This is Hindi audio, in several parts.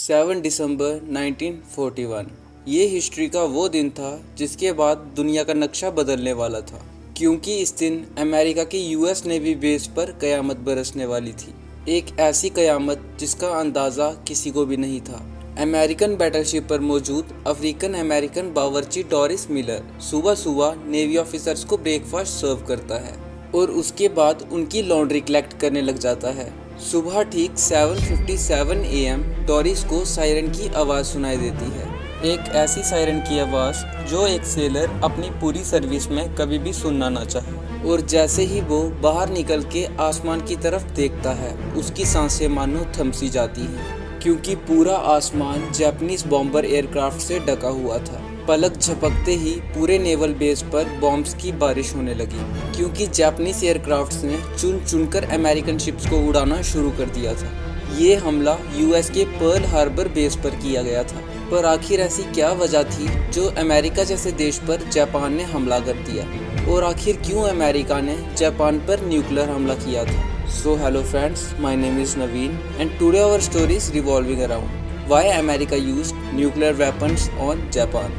7 दिसंबर 1941। ये हिस्ट्री का वो दिन था जिसके बाद दुनिया का नक्शा बदलने वाला था, क्योंकि इस दिन अमेरिका की यूएस नेवी बेस पर कयामत बरसने वाली थी। एक ऐसी कयामत जिसका अंदाज़ा किसी को भी नहीं था। अमेरिकन बैटलशिप पर मौजूद अफ्रीकन अमेरिकन बावर्ची डोरिस मिलर सुबह सुबह नेवी ऑफिसर्स को ब्रेकफास्ट सर्व करता है और उसके बाद उनकी लॉन्ड्री कलेक्ट करने लग जाता है। सुबह ठीक 7:57 AM डोरिस को सायरन की आवाज़ सुनाई देती है। एक ऐसी सायरन की आवाज़ जो एक सेलर अपनी पूरी सर्विस में कभी भी सुनना ना चाहे। और जैसे ही वो बाहर निकल के आसमान की तरफ देखता है, उसकी सांसें मानो थम सी जाती हैं, क्योंकि पूरा आसमान जापानीज बॉम्बर एयरक्राफ्ट से ढका हुआ था। पलक झपकते ही पूरे नेवल बेस पर बॉम्ब्स की बारिश होने लगी, क्योंकि जापानीज एयरक्राफ्ट्स ने चुन चुनकर अमेरिकन शिप्स को उड़ाना शुरू कर दिया था। ये हमला यूएस के पर्ल हार्बर बेस पर किया गया था। पर आखिर ऐसी क्या वजह थी जो अमेरिका जैसे देश पर जापान ने हमला कर दिया, और आखिर क्यों अमेरिका ने जापान पर न्यूक्लियर हमला किया था? So hello friends, my name is Naveen and today our story is revolving around why America used nuclear weapons on Japan.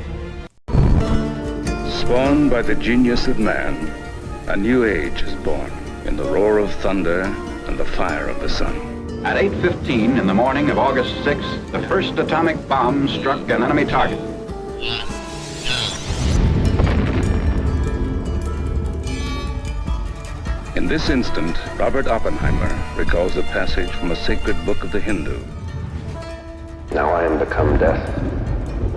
Spawned by the genius of man, a new age is born in the roar of thunder and the fire of the sun. At 8:15 in the morning of August 6th, the first atomic bomb struck an enemy target. In this instant, Robert Oppenheimer recalls a passage from a sacred book of the Hindu. Now I am become death,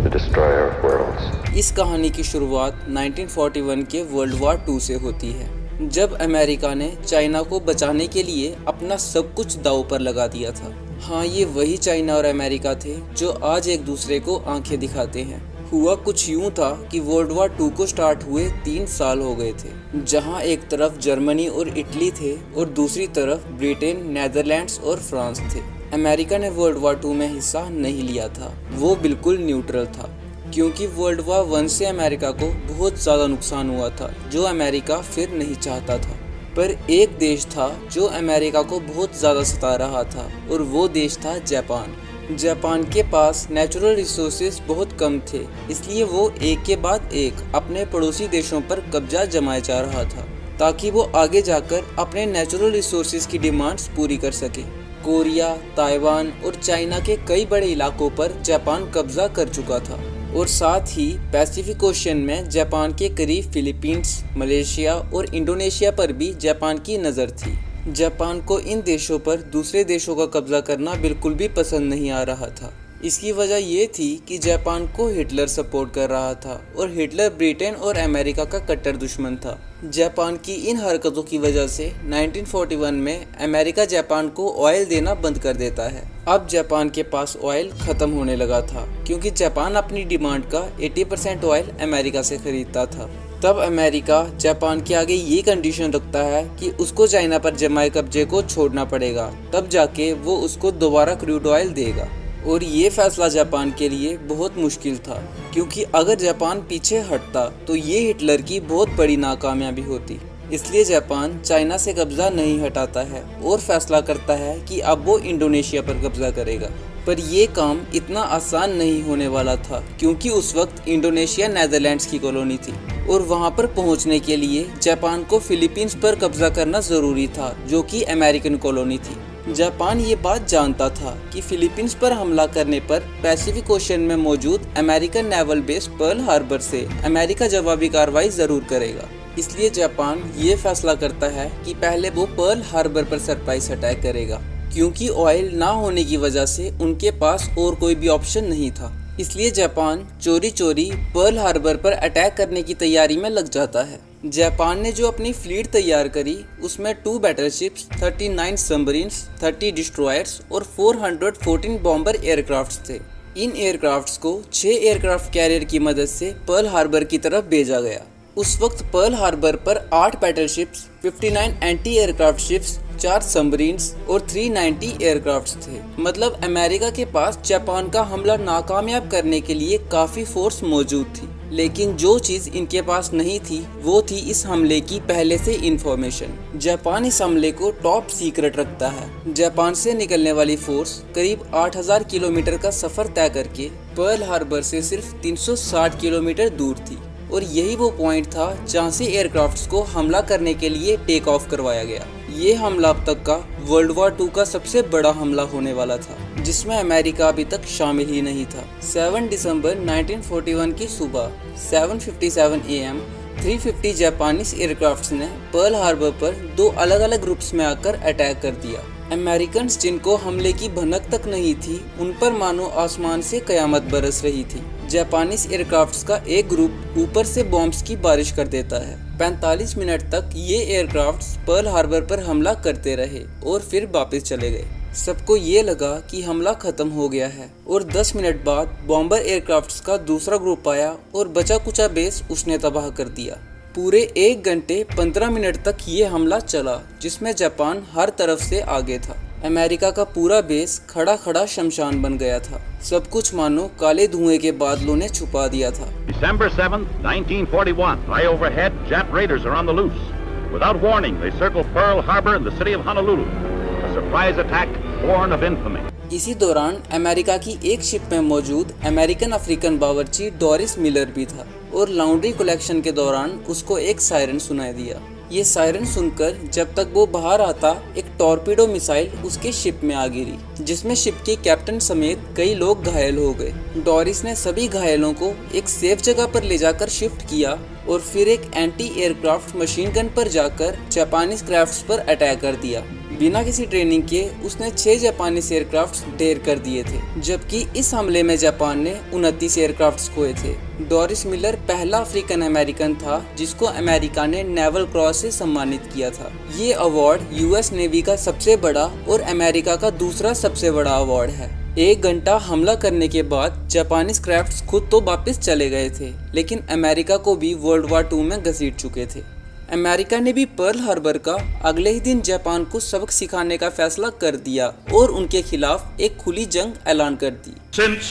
the destroyer of worlds. इस कहानी की शुरुआत 1941 के वर्ल्ड वॉर 2 से होती है, जब अमेरिका ने चाइना को बचाने के लिए अपना सब कुछ दांव पर लगा दिया था। हाँ, ये वही चाइना और अमेरिका थे जो आज एक दूसरे को आंखें दिखाते हैं। हुआ कुछ यूं था कि वर्ल्ड वॉर 2 को स्टार्ट हुए 3 साल हो गए थे, जहां एक तरफ जर्मनी और इटली थे और दूसरी तरफ ब्रिटेन, नेदरलैंड्स और फ्रांस थे। अमेरिका ने वर्ल्ड वॉर 2 में हिस्सा नहीं लिया था, वो बिल्कुल न्यूट्रल था, क्योंकि वर्ल्ड वॉर 1 से अमेरिका को बहुत ज़्यादा नुकसान हुआ था, जो अमेरिका फिर नहीं चाहता था। पर एक देश था जो अमेरिका को बहुत ज़्यादा सता रहा था, और वो देश था जापान। जापान के पास नेचुरल रिसोर्सेज बहुत कम थे, इसलिए वो एक के बाद एक अपने पड़ोसी देशों पर कब्जा जमाए जा रहा था, ताकि वो आगे जाकर अपने नेचुरल रिसोर्सेज की डिमांड्स पूरी कर सके। कोरिया, ताइवान और चाइना के कई बड़े इलाकों पर जापान कब्जा कर चुका था, और साथ ही पैसिफिक ओशन में जापान के करीब फिलीपींस, मलेशिया और इंडोनेशिया पर भी जापान की नज़र थी। जापान को इन देशों पर दूसरे देशों का कब्जा करना बिल्कुल भी पसंद नहीं आ रहा था। इसकी वजह ये थी कि जापान को हिटलर सपोर्ट कर रहा था, और हिटलर ब्रिटेन और अमेरिका का कट्टर दुश्मन था। जापान की इन हरकतों की वजह से 1941 में अमेरिका जापान को ऑयल देना बंद कर देता है। अब जापान के पास ऑयल ख़त्म होने लगा था, क्योंकि जापान अपनी डिमांड का 80% ऑयल अमेरिका से खरीदता था। तब अमेरिका जापान के आगे ये कंडीशन रखता है कि उसको चाइना पर जमाए कब्जे को छोड़ना पड़ेगा, तब जाके वो उसको दोबारा क्रूड ऑयल देगा। और ये फैसला जापान के लिए बहुत मुश्किल था, क्योंकि अगर जापान पीछे हटता तो ये हिटलर की बहुत बड़ी नाकामयाबी होती। इसलिए जापान चाइना से कब्जा नहीं हटाता है और फैसला करता है कि अब वो इंडोनेशिया पर कब्जा करेगा। पर ये काम इतना आसान नहीं होने वाला था, क्योंकि उस वक्त इंडोनेशिया नेदरलैंड्स की कॉलोनी थी, और वहाँ पर पहुँचने के लिए जापान को फिलीपींस पर कब्जा करना ज़रूरी था, जो कि अमेरिकन कॉलोनी थी। जापान ये बात जानता था कि फिलीपींस पर हमला करने पर पैसिफिक ओशन में मौजूद American naval base Pearl Harbor से अमेरिका जवाबी कार्रवाई ज़रूर करेगा। इसलिए जापान ये फैसला करता है कि पहले वो पर्ल हार्बर पर सरप्राइज अटैक करेगा, क्योंकि ऑयल ना होने की वजह से उनके पास और कोई भी ऑप्शन नहीं था। इसलिए जापान चोरी चोरी पर्ल हार्बर पर अटैक करने की तैयारी में लग जाता है। जापान ने जो अपनी फ्लीट तैयार करी, उसमें 2 बैटलशिप्स, 39 सबमरीन्स, 30 डिस्ट्रॉयर्स और 414 बॉम्बर एयरक्राफ्ट्स थे। इन एयरक्राफ्ट्स को 6 एयरक्राफ्ट कैरियर की मदद से पर्ल हार्बर की तरफ भेजा गया। उस वक्त पर्ल हार्बर पर 8 बैटलशिप्स, 59 एंटी एयरक्राफ्ट शिप्स, 4 सबमरीन्स और 390 एयरक्राफ्ट्स थे। मतलब अमेरिका के पास जापान का हमला नाकामयाब करने के लिए काफ़ी फोर्स मौजूद थी। लेकिन जो चीज़ इनके पास नहीं थी वो थी इस हमले की पहले से इंफॉर्मेशन। जापान इस हमले को टॉप सीक्रेट रखता है। जापान से निकलने वाली फोर्स करीब 8000 किलोमीटर का सफर तय करके पर्ल हार्बर से सिर्फ 360 किलोमीटर दूर थी और यही वो पॉइंट था जहां से एयरक्राफ्ट्स को हमला करने के लिए टेक ऑफ करवाया गया। ये हमला अब तक का वर्ल्ड वॉर 2 का सबसे बड़ा हमला होने वाला था, जिसमें अमेरिका अभी तक शामिल ही नहीं था। 7 दिसंबर 1941 की सुबह 7:57 AM 350 जापानीज एयरक्राफ्ट्स ने पर्ल हार्बर पर 2 अलग अलग ग्रुप्स में आकर अटैक कर दिया। अमेरिकन्स जिनको हमले की भनक तक नहीं थी, उन पर मानो आसमान से कयामत बरस रही थी। जापानीज एयरक्राफ्ट्स का एक ग्रुप ऊपर से बॉम्ब्स की बारिश कर देता है। 45 मिनट तक ये एयरक्राफ्ट्स पर्ल हार्बर पर हमला करते रहे और फिर वापस चले गए। सबको ये लगा कि हमला खत्म हो गया है और 10 मिनट बाद बॉम्बर एयरक्राफ्ट्स का दूसरा ग्रुप आया और बचा कुचा बेस उसने तबाह कर दिया। पूरे 1 घंटे 15 मिनट तक ये हमला चला, जिसमें जापान हर तरफ से आगे था। अमेरिका का पूरा बेस खड़ा खड़ा शमशान बन गया था। सब कुछ मानो काले धुएं के बादलों ने छुपा दिया था। December 7th, 1941. High overhead, Jap raiders are on the loose. Without warning, they circle Pearl Harbor and the city of Honolulu. A surprise attack born of infamy. इसी दौरान अमेरिका की एक शिप में मौजूद अमेरिकन अफ्रीकन बावर्ची डोरिस मिलर भी था और लॉन्ड्री कलेक्शन के दौरान उसको एक सायरन सुनाई दिया। ये सायरन सुनकर जब तक वो बाहर आता, एक टॉर्पीडो मिसाइल उसके शिप में आ गिरी, जिसमें शिप के कैप्टन समेत कई लोग घायल हो गए। डोरिस ने सभी घायलों को एक सेफ जगह पर ले जाकर शिफ्ट किया और फिर एक एंटी एयरक्राफ्ट मशीन गन पर जाकर जापानीज क्राफ्ट्स पर अटैक कर दिया। बिना किसी ट्रेनिंग के उसने 6 जापानीज एयरक्राफ्ट्स ढेर कर दिए थे, जबकि इस हमले में जापान ने 29 एयरक्राफ्ट्स खोए थे। डोरिस मिलर पहला अफ्रीकन अमेरिकन था जिसको अमेरिका ने नेवल क्रॉस से सम्मानित किया था। ये अवार्ड यूएस नेवी का सबसे बड़ा और अमेरिका का दूसरा सबसे बड़ा अवार्ड है। 1 घंटा हमला करने के बाद जापानीज क्राफ्ट्स खुद तो वापस चले गए थे, लेकिन अमेरिका को भी वर्ल्ड वॉर 2 में घसीट चुके थे। अमेरिका ने भी पर्ल हार्बर का अगले ही दिन जापान को सबक सिखाने का फैसला कर दिया और उनके खिलाफ एक खुली जंग ऐलान कर दी। Since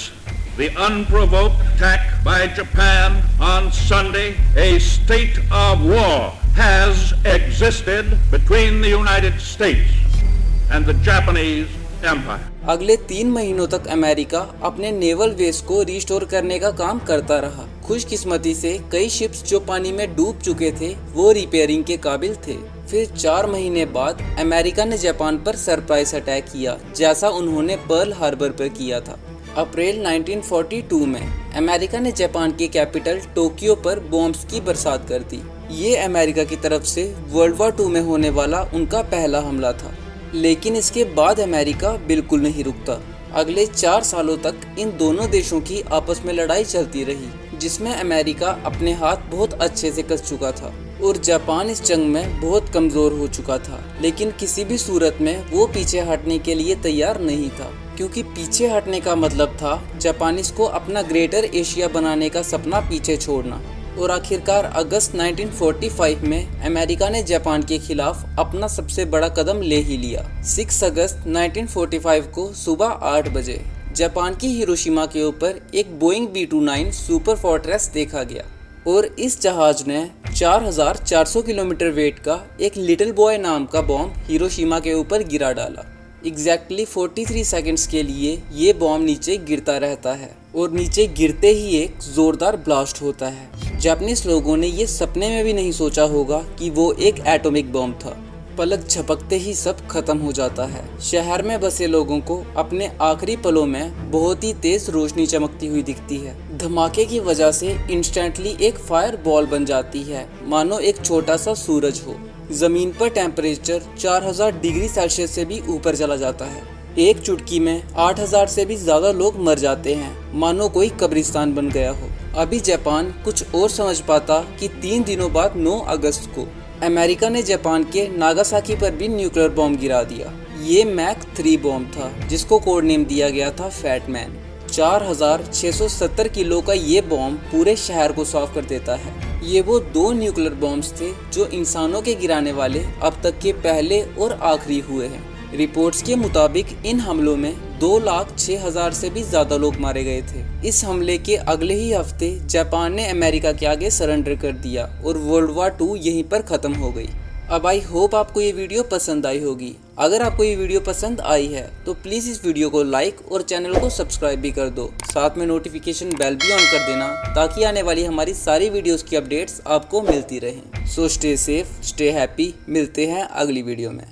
the unprovoked attack by Japan on Sunday, a state of war has existed between the United States and the Japanese Empire. अगले 3 महीनों तक अमेरिका अपने नेवल बेस को रिस्टोर करने का काम करता रहा। खुशकिस्मती से कई शिप्स जो पानी में डूब चुके थे वो रिपेयरिंग के काबिल थे। फिर 4 महीने बाद अमेरिका ने जापान पर सरप्राइज अटैक किया, जैसा उन्होंने पर्ल हार्बर पर किया था। अप्रैल 1942 में अमेरिका ने जापान के कैपिटल टोक्यो पर बॉम्ब्स की बरसात कर दी। ये अमेरिका की तरफ से वर्ल्ड वॉर 2 में होने वाला उनका पहला हमला था। लेकिन इसके बाद अमेरिका बिल्कुल नहीं रुकता। अगले 4 सालों तक इन दोनों देशों की आपस में लड़ाई चलती रही, जिसमें अमेरिका अपने हाथ बहुत अच्छे से कस चुका था और जापान इस जंग में बहुत कमज़ोर हो चुका था। लेकिन किसी भी सूरत में वो पीछे हटने के लिए तैयार नहीं था, क्योंकि पीछे हटने का मतलब था जापानीज को अपना ग्रेटर एशिया बनाने का सपना पीछे छोड़ना। और आखिरकार अगस्त 1945 में अमेरिका ने जापान के खिलाफ अपना सबसे बड़ा कदम ले ही लिया। 6 अगस्त 1945 को सुबह 8 बजे जापान की हिरोशिमा के ऊपर एक बोइंग B-29 सुपर फोर्ट्रेस देखा गया और इस जहाज ने 4400 किलोमीटर वेट का एक लिटिल बॉय नाम का बॉम्ब हिरोशिमा के ऊपर गिरा डाला। एग्जैक्टली 43 सेकंड्स के लिए ये बॉम्ब नीचे गिरता रहता है और नीचे गिरते ही एक जोरदार ब्लास्ट होता है। जापानीज लोगों ने ये सपने में भी नहीं सोचा होगा कि वो एक एटॉमिक बॉम्ब था। पलक झपकते ही सब खत्म हो जाता है। शहर में बसे लोगों को अपने आखिरी पलों में बहुत ही तेज रोशनी चमकती हुई दिखती है। धमाके की वजह से इंस्टेंटली एक फायर बॉल बन जाती है, मानो एक छोटा सा सूरज हो। जमीन पर टेम्परेचर 4000 डिग्री सेल्सियस से भी ऊपर चला जाता है। एक चुटकी में 8000 से भी ज्यादा लोग मर जाते हैं, मानो कोई कब्रिस्तान बन गया हो। अभी जापान कुछ और समझ पाता कि 3 दिनों बाद 9 अगस्त को अमेरिका ने जापान के नागासाकी पर भी न्यूक्लियर बॉम्ब गिरा दिया। ये मैक 3 बॉम्ब था, जिसको कोड नेम दिया गया था फैट मैन। 4670 किलो का ये बॉम्ब पूरे शहर को साफ कर देता है। ये वो 2 न्यूक्लियर बॉम्ब्स थे जो इंसानों के गिराने वाले अब तक के पहले और आखिरी हुए हैं। रिपोर्ट्स के मुताबिक इन हमलों में 2,06,000 से भी ज्यादा लोग मारे गए थे। इस हमले के अगले ही हफ्ते जापान ने अमेरिका के आगे सरेंडर कर दिया और वर्ल्ड वॉर 2 यहीं पर ख़त्म हो गई। अब आई होप आपको ये वीडियो पसंद आई होगी। अगर आपको ये वीडियो पसंद आई है तो प्लीज़ इस वीडियो को लाइक और चैनल को सब्सक्राइब भी कर दो। साथ में नोटिफिकेशन बेल भी ऑन कर देना ताकि आने वाली हमारी सारी वीडियोस की अपडेट्स आपको मिलती रहें। So stay safe, stay happy. मिलते हैं अगली वीडियो में।